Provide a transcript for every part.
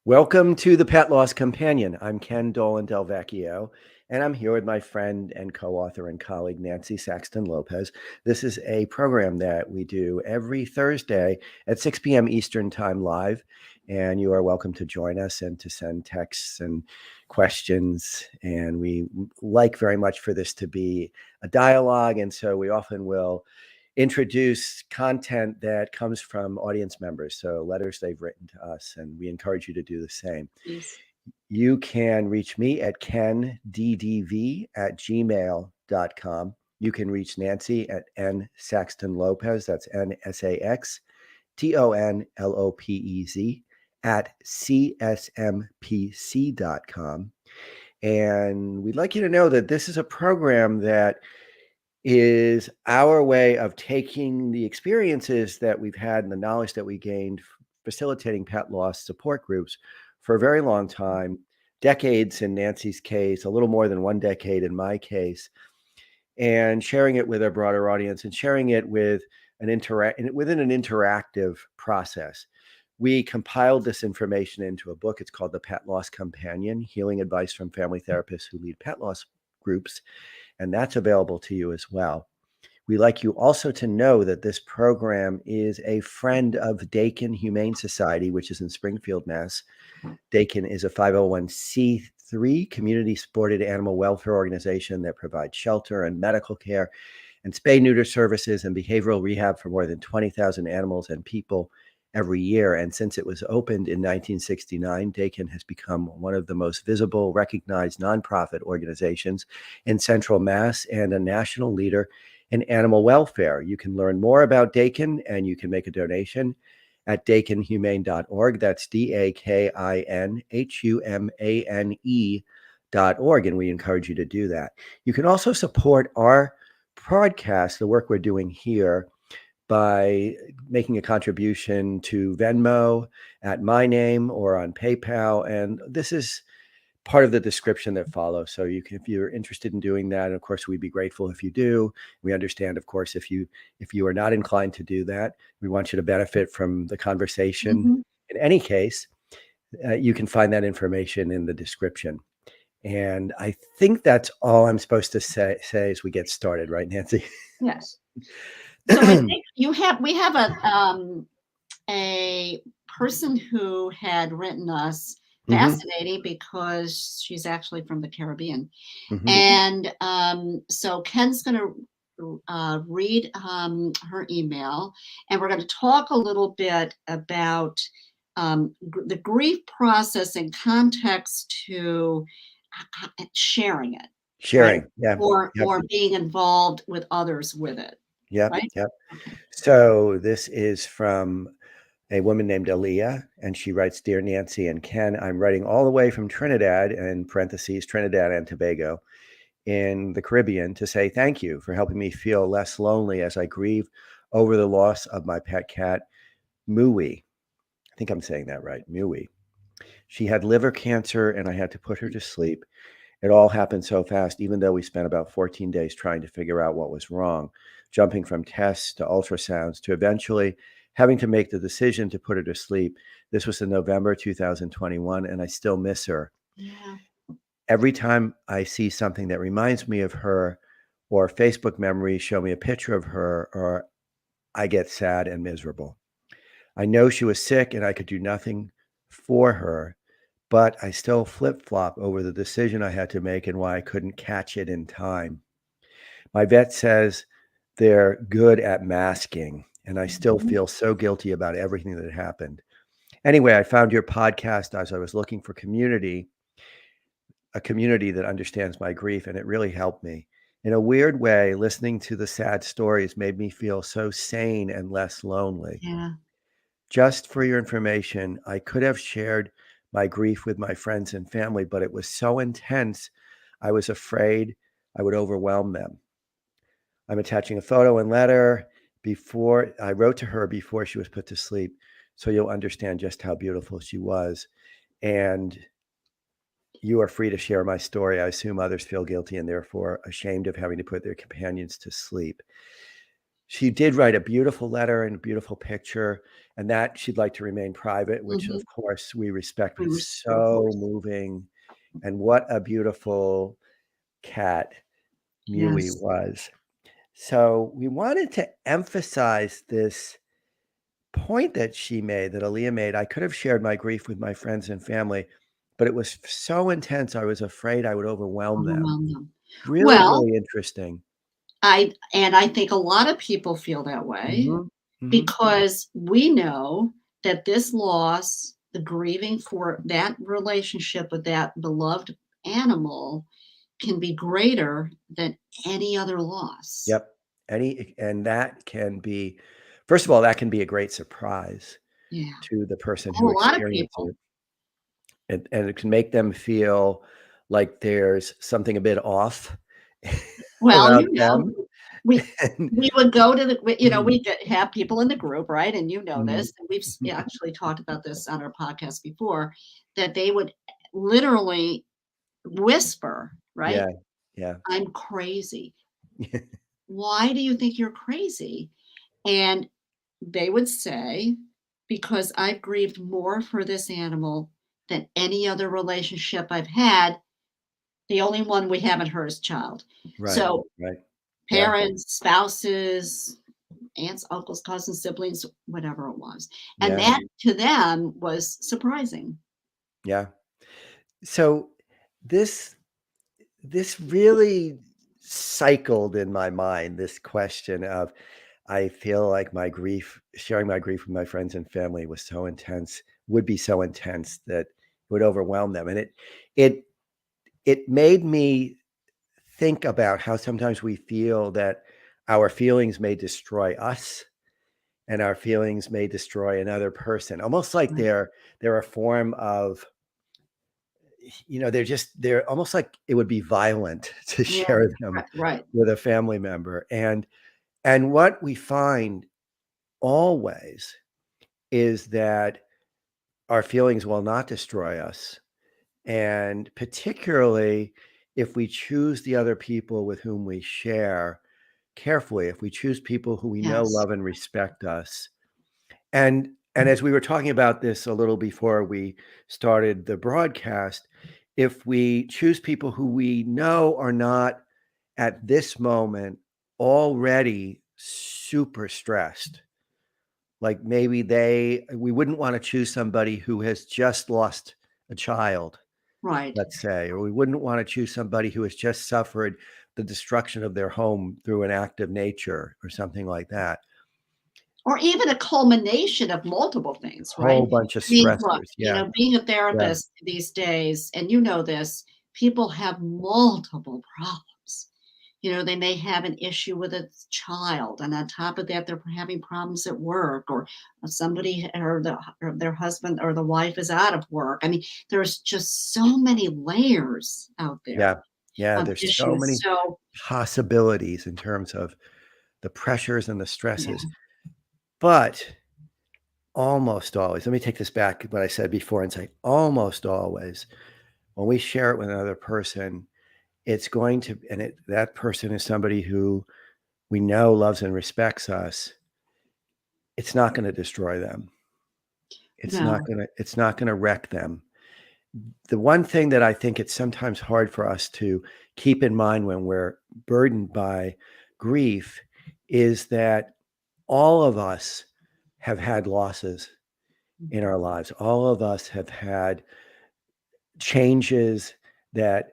Welcome to the Pet Loss Companion. I'm Ken Dolan-Del Vecchio, and I'm here with my friend and co-author and colleague, Nancy Saxton-Lopez. This is a program that we do every Thursday at 6 p.m. Eastern Time live, and you are welcome to join us and to send texts and questions. And we like very much for this to be a dialogue, and so we often will introduce content that comes from audience members, so letters they've written to us, and we encourage you to do the same. Yes. You can reach me at kenddv@gmail.com. You can reach Nancy at nsaxtonlopez, that's nsaxtonlopez at csmpc.com. And we'd like you to know that this is a program that is our way of taking the experiences that we've had and the knowledge that we gained facilitating pet loss support groups for a very long time, decades in Nancy's case, a little more than 1 decade in my case, and sharing it with a broader audience and sharing it with within an interactive process. We compiled this information into a book. It's called The Pet Loss Companion: Healing Advice from Family Therapists Who Lead Pet Loss Groups, and that's available to you as well. We'd like you also to know that this program is a friend of Dakin Humane Society, which is in Springfield, Mass. Dakin is a 501c3 community-supported animal welfare organization that provides shelter and medical care and spay-neuter services and behavioral rehab for more than 20,000 animals and people every year. And since it was opened in 1969, Dakin has become one of the most visible, recognized nonprofit organizations in Central Mass and a national leader in animal welfare. You can learn more about Dakin and you can make a donation at dakinhumane.org. That's DAKINHUMANE.org. And we encourage you to do that. You can also support our podcast, the work we're doing here, by making a contribution to Venmo at my name or on PayPal. And this is part of the description that follows. So you can, if you're interested in doing that, and of course, we'd be grateful if you do. We understand, of course, if you are not inclined to do that, we want you to benefit from the conversation. Mhm. In any case, you can find that information in the description. And I think that's all I'm supposed to say as we get started, right, Nancy? Yes. So I think we have a person who had written us, Mhm, fascinating because she's actually from the Caribbean. mhm. And so Ken's going to read her email, and we're going to talk a little bit about the grief process in context to sharing it, right? Sharing. Yeah. Yep. Or being involved with others with it, Yep. right? Yep. Okay. So this is from a woman named Aaliyah, and she writes, "Dear Nancy and Ken, I'm writing all the way from Trinidad, in parentheses, Trinidad and Tobago, in the Caribbean, to say thank you for helping me feel less lonely as I grieve over the loss of my pet cat, Mooey." I think I'm saying that right, Mooey. She had liver cancer, and I had to put her to sleep. It all happened so fast, even though we spent about 14 days trying to figure out what was wrong, jumping from tests to ultrasounds to eventually having to make the decision to put her to sleep. This was in November 2021, and I still miss her. Yeah. Every time I see something that reminds me of her, or Facebook memories show me a picture of her, or I get sad and miserable. I know she was sick and I could do nothing for her, but I still flip-flop over the decision I had to make and why I couldn't catch it in time. My vet says they're good at masking, and I still Mhm. feel so guilty about everything that happened. Anyway, I found your podcast as I was looking for a community that understands my grief, and it really helped me. In a weird way, listening to the sad stories made me feel so sane and less lonely. Yeah. Just for your information, I could have shared my grief with my friends and family, but it was so intense, I was afraid I would overwhelm them. I'm attaching a photo and letter before I wrote to her before she was put to sleep, so you'll understand just how beautiful she was. And you are free to share my story. I assume others feel guilty and therefore ashamed of having to put their companions to sleep. She did write a beautiful letter and a beautiful picture. and that she'd like to remain private, which Mhm. of course we respect. But We it's of so course. moving, and what a beautiful cat Mewey Yes. was. So we wanted to emphasize this point that she made, that Aaliyah made. I could have shared my grief with my friends and family, but it was so intense, I was afraid I would overwhelm them. Overwhelm them. Really, Well, really interesting. I think a lot of people feel that way Mhm, mhm. because we know that this loss, the grieving for that relationship with that beloved animal can be greater than any other loss. Yep. And that can be, first of all, that can be a great surprise Yeah. to the person Oh, who a lot of experiences people. it, and it can make them feel like there's something a bit off Well, about them. we And we would go to the Mhm, we have people in the group, right? And you know mhm, this, and we've mhm. actually talked about this on our podcast before, that they would literally whisper, right? Yeah, yeah. "I'm crazy. Why do you think you're crazy?" And they would say, "Because I've grieved more for this animal than any other relationship I've had. The only one we haven't hurt is child." Right, So right. Yeah, parents, spouses, aunts, uncles, cousins, siblings, whatever it was. And yeah, that to them was surprising. yeah. So this this really cycled in my mind, this question of, I feel like my grief, sharing my grief with my friends and family was so intense, would be so intense that it would overwhelm them. And it it made me think about how sometimes we feel that our feelings may destroy us and our feelings may destroy another person. Almost like Right. they're a form of, they're almost like it would be violent to Yeah, share them right. with a family member. And what we find always is that our feelings will not destroy us. And particularly if we choose the other people with whom we share carefully, if we choose people who we know, Yes. love, and respect us. And as we were talking about this a little before we started the broadcast, if we choose people who we know are not at this moment already super stressed, like maybe we wouldn't want to choose somebody who has just lost a child, Right. let's say, or we wouldn't want to choose somebody who has just suffered the destruction of their home through an act of nature or something like that. Or even a culmination of multiple things, right? Whole bunch of I mean, look, stressors. Yeah. being a Yeah. therapist these days, and you know this, people have multiple problems. They may have an issue with a child, and on top of that, they're having problems at work, or somebody or their husband or the wife is out of work. I mean, there's just so many layers out Yeah. there Yeah. of There's so issues. many So, possibilities in terms of the pressures and the yeah, stresses. But almost always, let me take this back, what I said before, and say almost always, when we share it with another person, it's going to, that person is somebody who we know loves and respects us. It's not going to destroy them. no, It's not going to wreck them. The one thing that I think it's sometimes hard for us to keep in mind when we're burdened by grief is that all of us have had losses in our lives. All of us have had changes that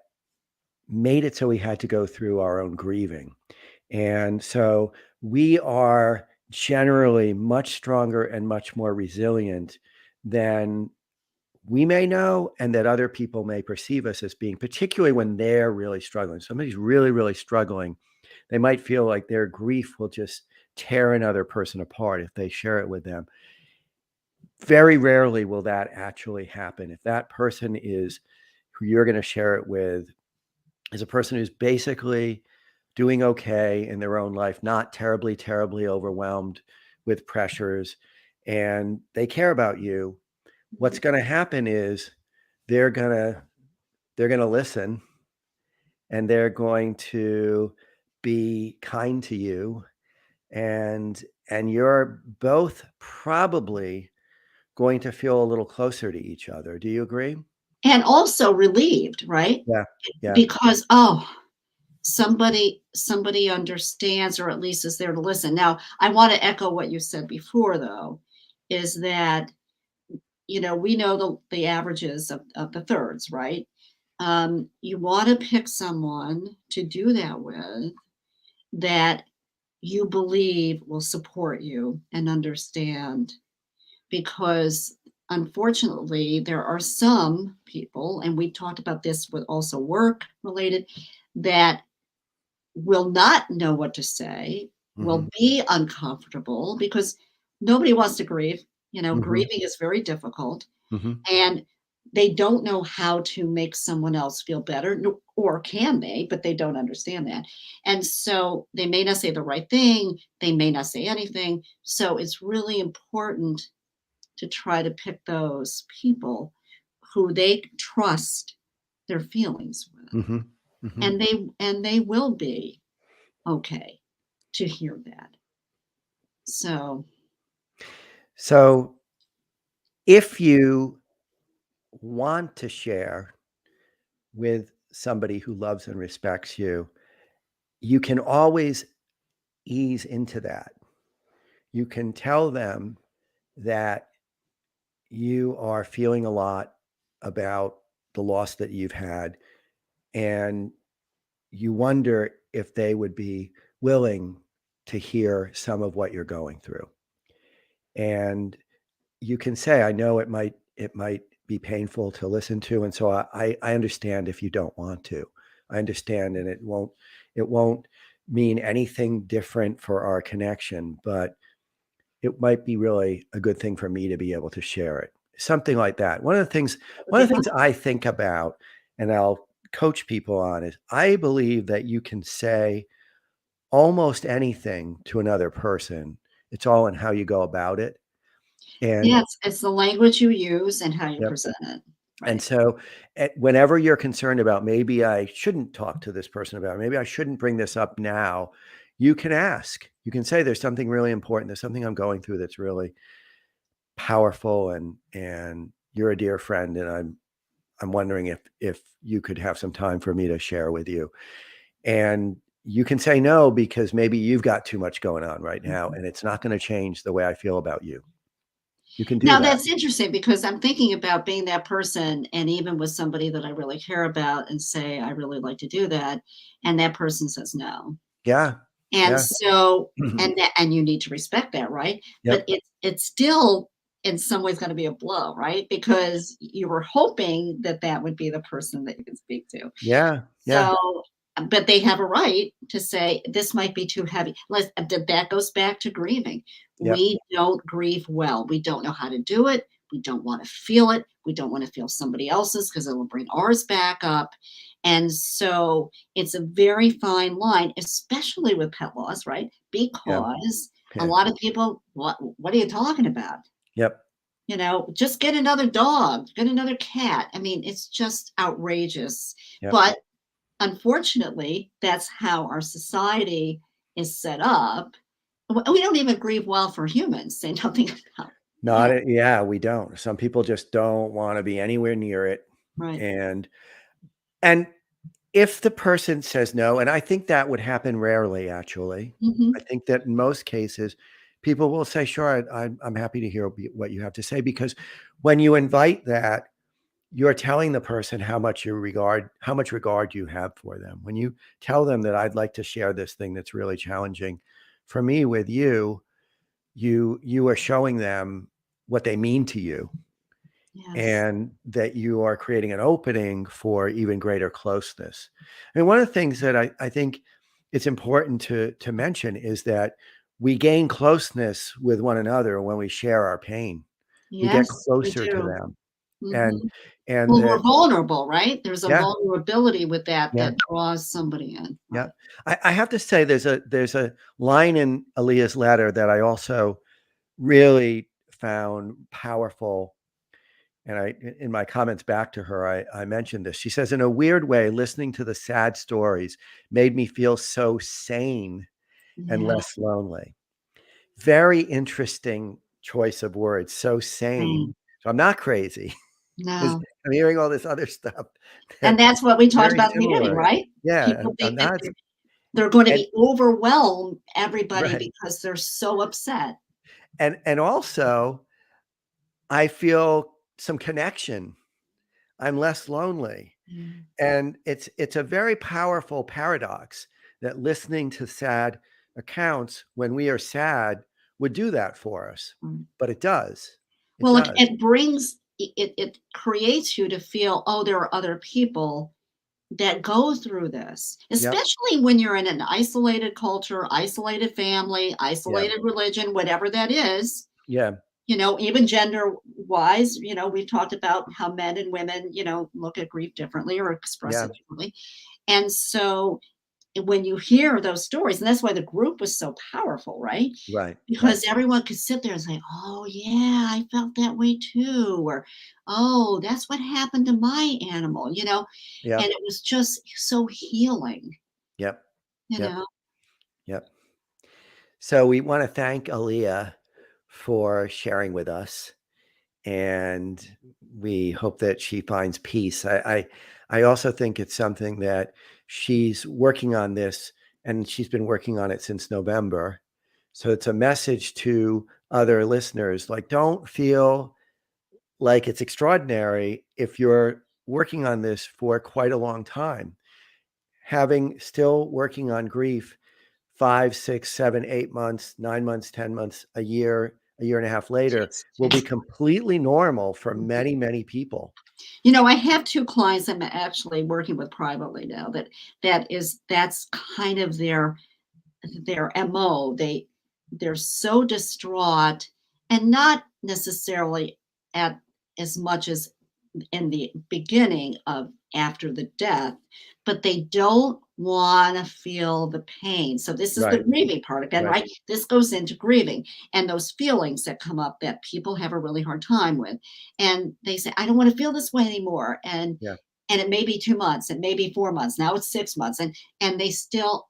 made it so we had to go through our own grieving. And so we are generally much stronger and much more resilient than we may know and that other people may perceive us as being, particularly when they're really struggling. Somebody's really, really struggling. They might feel like their grief will just tear another person apart if they share it with them. Very rarely will that actually happen. If that person is who you're going to share it with is a person who's basically doing okay in their own life, not terribly, terribly overwhelmed with pressures, and they care about you, what's going to happen is they're going to they're going to listen, and they're going to be kind to you, and and you're both probably going to feel a little closer to each other. Do you agree? And also relieved, right? Yeah. Yeah. Because, somebody understands, or at least is there to listen. Now, I want to echo what you said before, though, is that, we know the averages of the thirds, right? You want to pick someone to do that with that you believe will support you and understand, because unfortunately there are some people, and we talked about this with also work related, that will not know what to say, Hmm. will be uncomfortable because nobody wants to grieve. Hmm. Grieving is very difficult, Hmm. and they don't know how to make someone else feel better, or can they, but they don't understand that. And so they may not say the right thing, they may not say anything. So it's really important to try to pick those people who they trust their feelings with, Hmm. Hmm. and they will be okay to hear that. So So if you want to share with somebody who loves and respects you, you can always ease into that. You can tell them that you are feeling a lot about the loss that you've had, and you wonder if they would be willing to hear some of what you're going through. And you can say, I know it might be painful to listen to, and so I understand if you don't want to. I understand, and it won't mean anything different for our connection, but it might be really a good thing for me to be able to share it. Something like that. One of the things that would one be of the fun. things I think about, and I'll coach people on, is I believe that you can say almost anything to another person. It's all in how you go about it. And Yeah, it's the language you use and how you yep. present it. And Right. so whenever you're concerned about, maybe I shouldn't talk to this person about it, maybe I shouldn't bring this up now, you can ask. You can say, there's something really important. There's something I'm going through that's really powerful, and you're a dear friend, and I'm wondering if you could have some time for me to share with you. And you can say no, because maybe you've got too much going on right now, Mhm. and it's not going to change the way I feel about you. You can do Now that. that's interesting, because I'm thinking about being that person, and even with somebody that I really care about, and say, I really like to do that, and that person says no. Yeah. And Yeah. so, and you need to respect that, right? But Yep. it's still in some ways going to be a blow, right? Because you were hoping that that would be the person that you can speak to. Yeah. Yeah. So, but they have a right to say, this might be too heavy. That goes back to grieving. Yep. We don't grieve well. We don't know how to do it. We don't want to feel it. We don't want to feel somebody else's, because it will bring ours back up. And so it's a very fine line, especially with pet loss, right? Yeah. Because a Yeah. lot of people, what are you talking about? Yep. Just get another dog, get another cat. I mean, it's just outrageous. Yep. But unfortunately, that's how our society is set up. We don't even grieve well for humans, say nothing about Not pets. it. Yeah, we don't. Some people just don't want to be anywhere near it. Right. And and if the person says no, and I think that would happen rarely, actually. I Hmm. think that in most cases, people will say, "Sure, I'm happy to hear what you have to say," because when you invite that, you're telling the person how much regard you have for them. When you tell them that, I'd like to share this thing that's really challenging for me with you, you are showing them what they mean to you, Yes. and that you are creating an opening for even greater closeness. I mean, one of the things that I think it's important to mention is that we gain closeness with one another when we share our pain. We get Yes, we closer to do. them. Hmm. And Well, we're that, vulnerable, right? There's a yeah, vulnerability with that yeah, that draws somebody in. yeah. Right. I have to say, there's a line in Aaliyah's letter that I also really found powerful. And in my comments back to her, I mentioned this. She says, in a weird way, listening to the sad stories made me feel so sane and Yeah. less lonely. very interesting choice of words. So sane. Same. So I'm not crazy. 'Cause No. I'm hearing all this other stuff And that's that's what we talked very about in the beginning, similar. right? Yeah, People I'm think that not. they're going to And be overwhelm everybody right. because they're so upset. And also, I feel some connection. I'm less lonely. Yeah. And it's a very powerful paradox that listening to sad accounts when we are sad would do that for us. Mm. But it does. It Well, it does. it brings it creates you to feel, "Oh, there are other people that go through this," Yep. especially when you're in an isolated culture, isolated family, Yeah. isolated religion, whatever that is, Yeah. even gender-wise, we've talked about how men and women, look at grief differently or express Yeah. it differently, and so when you hear those stories, and that's why the group was so powerful, right? Right. Right. Because everyone could sit there and say, "Oh, yeah, I felt that way too," or, "Oh, that's what happened to my animal," and Yep. it was just so healing, Yep. you Yep. know? Yep. So we want to thank Aaliyah for sharing with us, and we hope that she finds peace. I also think it's something that she's working on this, and she's been working on it since November. So it's a message to other listeners, like, don't feel like it's extraordinary if you're working on this for quite a long time. Having still working on grief 5, 6, 7, 8 months, 9 months, 10 months, a year and a half later will be It's completely normal for many, many people. I have 2 clients I'm actually working with privately now that's kind of their MO. They're so distraught and not necessarily at as much as in the beginning of after the death, but they don't want to feel the pain. So this is the Right, grieving part again, right. right? This goes into grieving and those feelings that come up that people have a really hard time with. And they say, I don't want to feel this way anymore. Yeah, And it may be 2 months, it may be 4 months, now it's 6 months, and they still,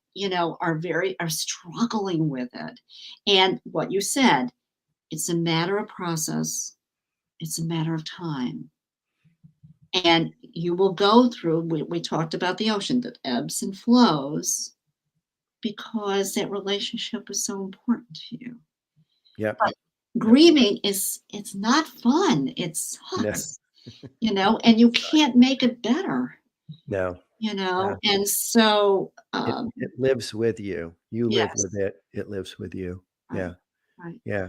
are struggling with it. And what you said, it's a matter of process, it's a matter of time, and you will go through, we talked about the ocean, the ebbs and flows, because that relationship is so important to you. yep, But yep. grieving it's not fun, it No, sucks, and you can't make it better, no, no. and so It lives with you. You live with yes, it. It lives with you. right, Yeah, right. yeah.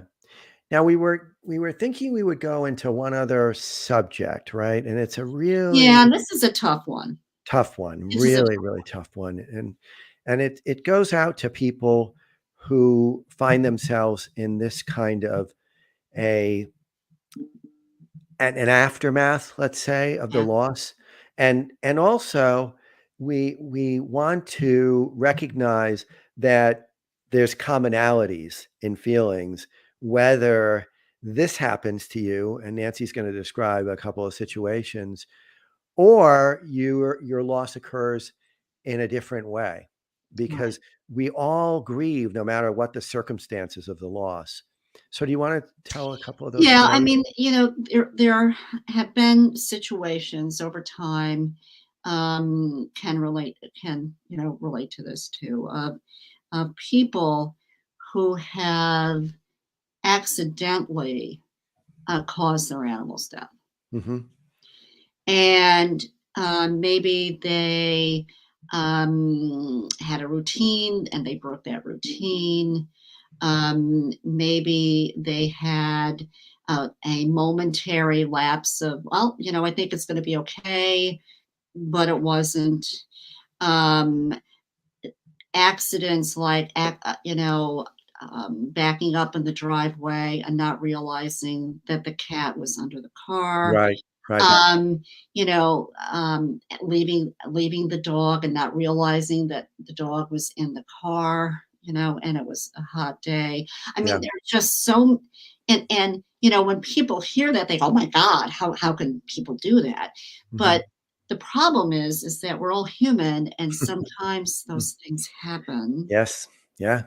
Now we were thinking we would go into one other subject, right? And it's a Yeah, really and this is a tough one. tough one, This is a really, really tough one. And it goes out to people who find themselves in this kind of a an aftermath, let's say, of the yeah, loss. And also we want to recognize that there's commonalities in feelings, whether this happens to you, and Nancy's going to describe a couple of situations, or your loss occurs in a different way, right. because we all grieve no matter what the circumstances of the loss. So do you want to tell a couple of those Yeah, I stories? mean, there have been situations over time, relate to this too, of people who have accidentally, caused their animal's death. Hmm. And, maybe they, had a routine and they broke that routine. Maybe they had a momentary lapse of, well, I think it's going to be okay, but it wasn't. Um, Accidents like, backing up in the driveway and not realizing that the cat was under the car. Right, right. um, leaving the dog and not realizing that the dog was in the car, and it was a hot day. I mean, Yeah. there's just so, and when people hear that, they go, "Oh my God, how can people do that?" Mhm. But the problem is that we're all human, and sometimes those things happen. Yes. Yeah.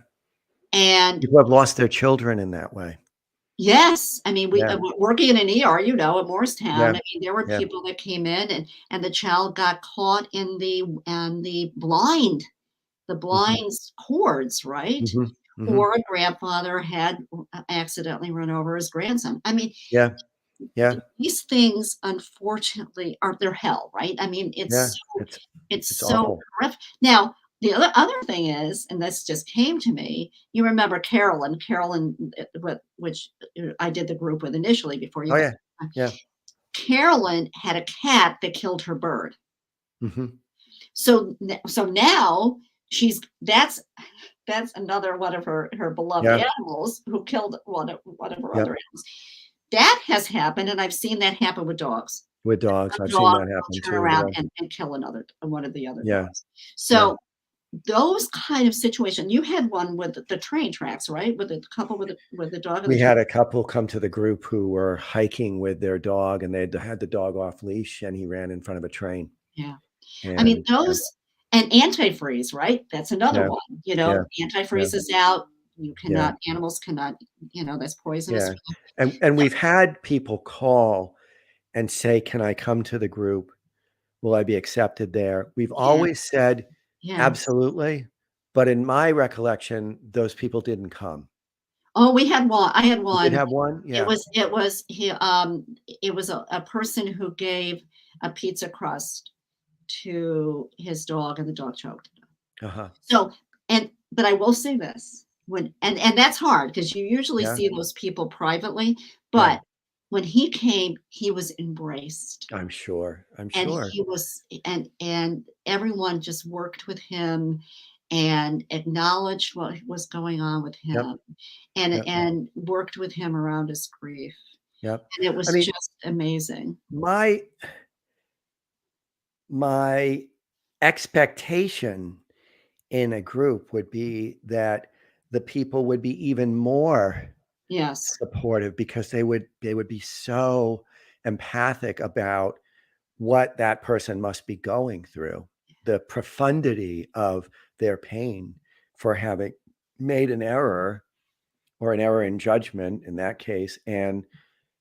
And People have lost their children in that way. yes, I mean, we Yeah, working in an ER, in Morristown, yeah, I mean, there were yeah. people that came in and the child got caught in the Mhm, blind's cords, right? mhm, mhm. Or a grandfather had accidentally run over his grandson. I mean, Yeah, yeah, these things unfortunately are their hell, right? I mean, yeah. it's It's so awful. horrific. Now, the other thing is, and this just came to me, you remember Carolyn, which I did the group with initially before you Oh, guys. yeah. Yeah. Carolyn had a cat that killed her bird. Mhm. So now she's that's another one of her beloved Yeah, animals who killed one of her other yep. animals. That has happened, and I've seen that happen with dogs. With dogs, A I've seen dog that will happen turn too, around yeah. and kill one of the other Yeah, dogs. yeah. So those kind of situations, you had one with the train tracks, right? With the couple with the dog on the We train. had a couple come to the group who were hiking with their dog, and they'd had the dog off leash, and he ran in front of a train. Yeah. I mean, And those and antifreeze, right? That's another yeah, one. yeah, yeah, Antifreeze is out. yeah, Animals cannot, that's poisonous yeah. for them. And we've had people call and say, "Can I come to the group? Will I be accepted there?" We've Yeah. always said, Yes. "Absolutely," but in my recollection, those people didn't come. Oh, we had one. I had You did one. have one? It Yeah. was it was he it was a person who gave a pizza crust to his dog and the dog choked. Uh-huh. So, but I will say this, and that's hard because you usually Yeah, see those people privately, yeah. but when he came, he was embraced. I'm sure, I'm And sure. he was and everyone just worked with him and acknowledged what was going on with Yep, him and yep, worked with him around his grief. yep. And it I was mean, just amazing. my expectation in a group would be that the people would be even more Yes. supportive because they would be so empathic about what that person must be going through, the profundity of their pain for having made an error or an error in judgment in that case. And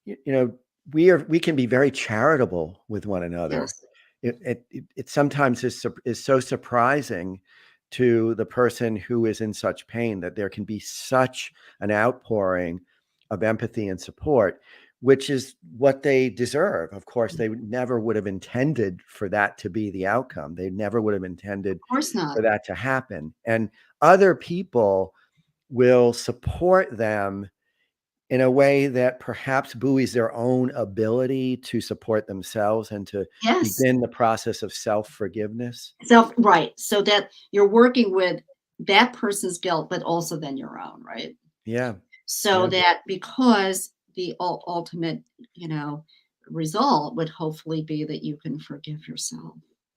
you know, we can be very charitable with one another. Yes. It sometimes is so surprising to the person who is in such pain that there can be such an outpouring of empathy and support, which is what they deserve. Of course, they never would have intended for that to be the outcome. They never would have Of intended course for not. that to happen. And other people will support them in a way that perhaps buoys their own ability to support themselves and to Yes. begin the process of self-forgiveness. Right. So that you're working with that person's guilt, but also then your own, right? Yeah, So yeah, that because the ultimate, you know, result would hopefully be that you can forgive yourself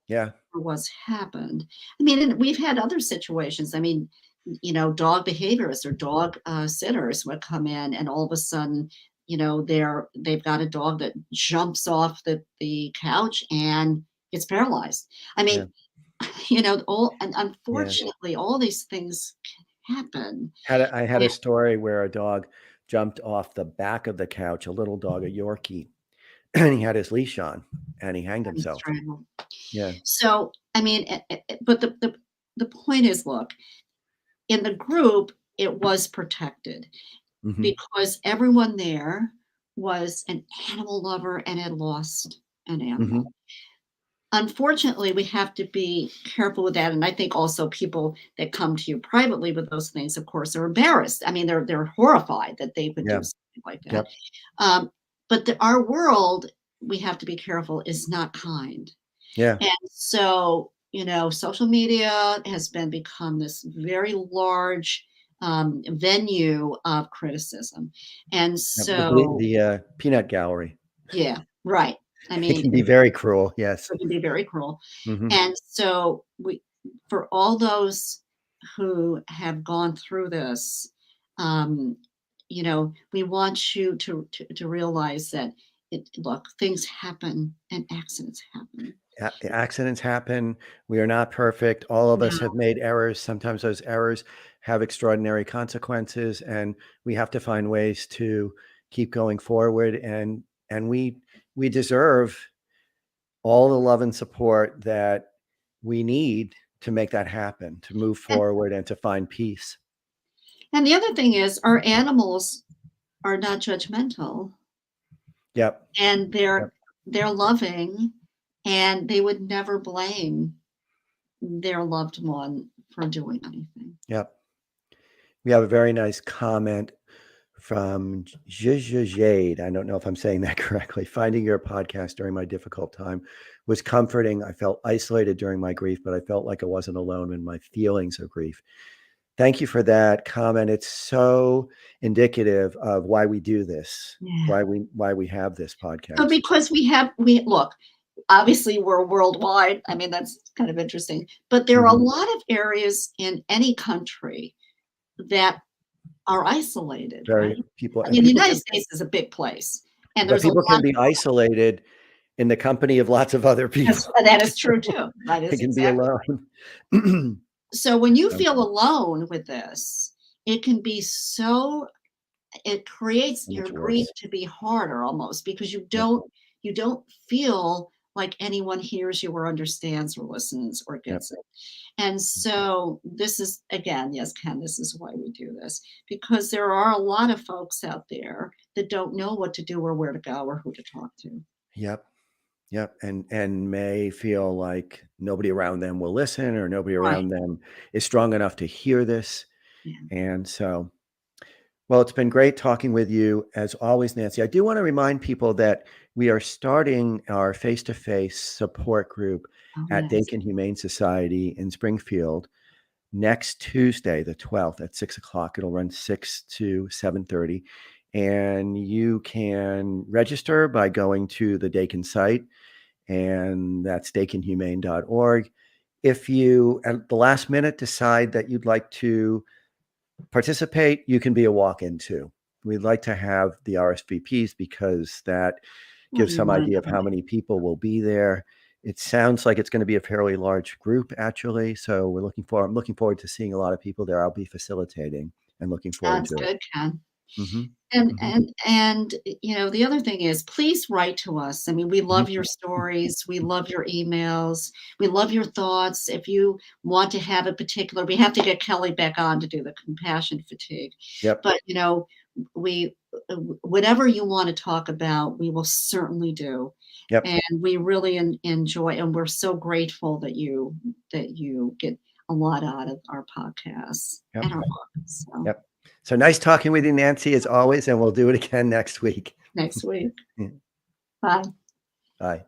yeah, for what's happened. I mean, and we've had other situations. I mean, dog behaviorists or dog sitters would come in, and all of a sudden, they've got a dog that jumps off the couch and gets paralyzed. I yeah, mean, all and yeah. unfortunately, all these things can happen. I had a story where a dog jumped off the back of the couch, a little dog, a Yorkie, and he had his leash on, and he hanged And himself. strangle. Yeah. So, I mean, but the point is, look, in the group, it was protected Mhm, because everyone there was an animal lover and had lost an animal. mhm. Unfortunately, we have to be careful with that, and I think also people that come to you privately with those things, of course, are embarrassed. I mean, they're horrified that they would Yeah, do something like that. yep, Um, but our world, we have to be careful, is not kind. yeah, And so, social media has become this very large venue of criticism. And yep. so, The peanut gallery. yeah, right. I It mean, can be very cruel, yes. it can be very cruel. Mhm. And so, for all those who have gone through this, um, we want you to realize that look, things happen and accidents happen. Accidents happen. We are not perfect. All of us No, have made errors. Sometimes those errors have extraordinary consequences, and we have to find ways to keep going forward. And we deserve all the love and support that we need to make that happen, to move And, forward and to find peace. and the other thing is, our animals are not judgmental, Yep. and Yep. they're loving, and they would never blame their loved one for doing anything. Yep. We have a very nice comment from Jade. I don't know if I'm saying that correctly. Finding your podcast during my difficult time was comforting. I felt isolated during my grief, but I felt like I wasn't alone in my feelings of grief. Thank you for that comment. It's so indicative of why we do this, Yeah. why we have this So podcast. because we look, obviously we're worldwide. I mean, that's kind of interesting. But there are a lot of areas in any country that are isolated, right? People I and mean, the people United can, States is a big place, and but there's a people can lot. be isolated in the company of lots of other people. That is true too. That They is can be exactly. alone. So when you So, feel alone with this, it can be so, it creates so your much grief worse. to be harder almost, because Yep. you don't feel like anyone hears you or understands or listens or Yep. gets it. And so this is, again, yes, Ken, this is why we do this, because there are a lot of folks out there that don't know what to do or where to go or who to talk to. Yep. Yep. And may feel like nobody around them will listen, or nobody Right. around them is strong enough to hear this. Yeah. And so, well, it's been great talking with you as always, Nancy. I do want to remind people that we are starting our face-to-face support group Oh, at yes. Dakin Humane Society in Springfield next Tuesday, the 12th at 6 o'clock. It'll run 6 to 7:30. And you can register by going to the Dakin site, and that's dakinhumane.org. If you, at the last minute, decide that you'd like to participate, you can be a walk-in too. We'd like to have the RSVPs because that Well, gives you some want idea of how many people will be there. It sounds like it's going to be a fairly large group, actually. So I'm looking forward to seeing a lot of people there. I'll be facilitating and looking forward sounds to it. good, Ken. Mm-hmm. And Mm-hmm. the other thing is, please write to us. I mean, we love your stories. We love your emails. We love your thoughts. If you want to have a particular, we have to get Kelly back on to do the compassion fatigue. Yep. But we whatever you want to talk about, we will certainly do. Yep. And we really enjoy, and we're so grateful that you get a lot out of our podcasts Yep. and our books. So. Yep. So nice talking with you, Nancy, as always, and we'll do it again next week. Next week. Bye. Bye.